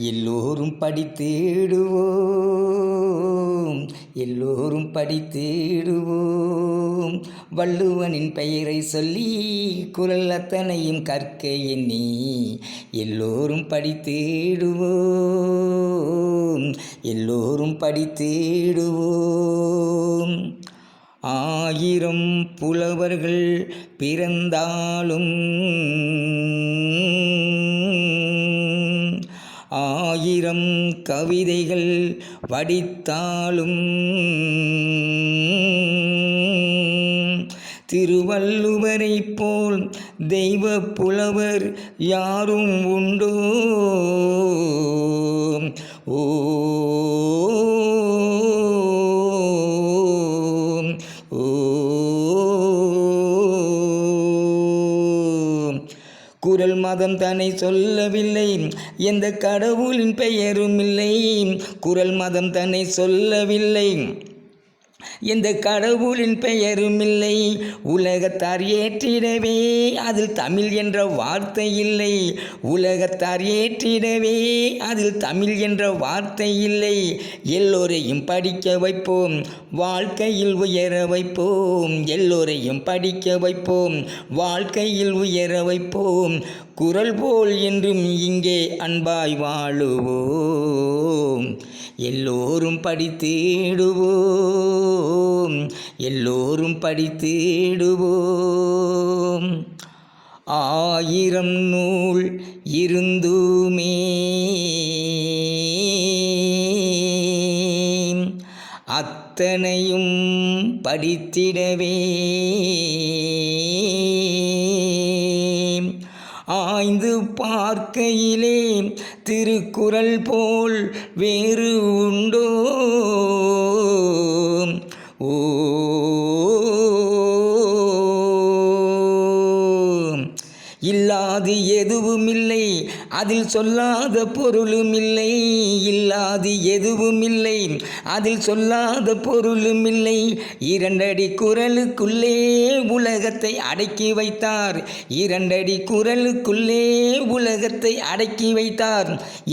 எல்லோரும் படித்திடுவோம், எல்லோரும் படித்திடுவோம். வள்ளுவனின் பெயரை சொல்லி குறள் அத்தனையும் கற்க எண்ணி எல்லோரும் படித்திடுவோம், எல்லோரும் படித்திடுவோம். ஆயிரம் புலவர்கள் பிறந்தாலும் ஆயிரம் கவிதைகள் வடித்தாலும் திருவள்ளுவரைப் போல் தெய்வ புலவர் யாரும் உண்டோ? ஓ குறள் மதம் தன்னை சொல்லவில்லை, எந்த கடவுளின் பெயரும் இல்லை. குறள் மதம் தன்னை சொல்லவில்லை, எந்த கடவுளின் பெயரும் இல்லை. உலகத்தார் ஏற்றிடவே அதில் தமிழ் என்ற வார்த்தை இல்லை. உலகத்தார் ஏற்றிடவே அதில் தமிழ் என்ற வார்த்தை இல்லை. எல்லோரையும் படிக்க வைப்போம், வாழ்க்கையில் உயர வைப்போம். எல்லோரையும் படிக்க வைப்போம், வாழ்க்கையில் உயர வைப்போம். குறள் போல் என்றும் இங்கே அன்பாய் வாழுவோம். எல்லோரும் படித்திடுவோம், எல்லோரும் படித்திடுவோம். ஆயிரம் நூல் இருந்துமே அத்தனையும் படித்திடவே ஆய்ந்து பார்க்கையிலே திருக்குறள் போல் வேறு உண்டோ? ஓ இல்லாது எதுவுமில்லை, அதில் சொல்லாத பொருளும் இல்லை. இல்லாது எதுவுமில்லை, அதில் சொல்லாத பொருளும் இல்லை. இரண்டடி குறளுக்குள்ளே உலகத்தை அடக்கி வைத்தார். இரண்டடி குறளுக்குள்ளே உலகத்தை அடக்கி வைத்தார்.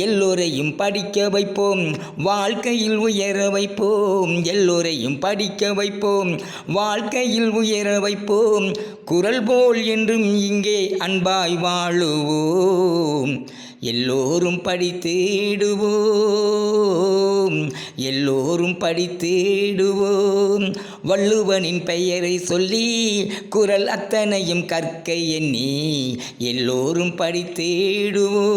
எல்லோரையும் படிக்க வைப்போம், வாழ்க்கையில் உயர வைப்போம். எல்லோரையும் படிக்க வைப்போம், வாழ்க்கையில் உயர வைப்போம். குறள் போல் என்றும் இங்கே அன்பாய் வாழுவோம். எல்லோரும் படித்திடுவோம், எல்லோரும் படித்திடுவோம். வள்ளுவனின் பெயரை சொல்லி குறள் அத்தனையும் கற்க எண்ணி எல்லோரும் படித்திடுவோம்,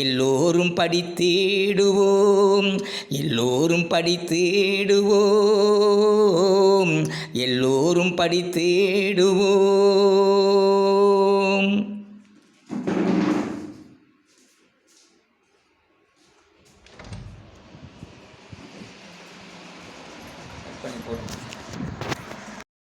எல்லோரும் படித்திடுவோம். எல்லோரும் படித்திடுவோம், எல்லோரும் படித்திடுவோம். பண்ணி போடுங்க.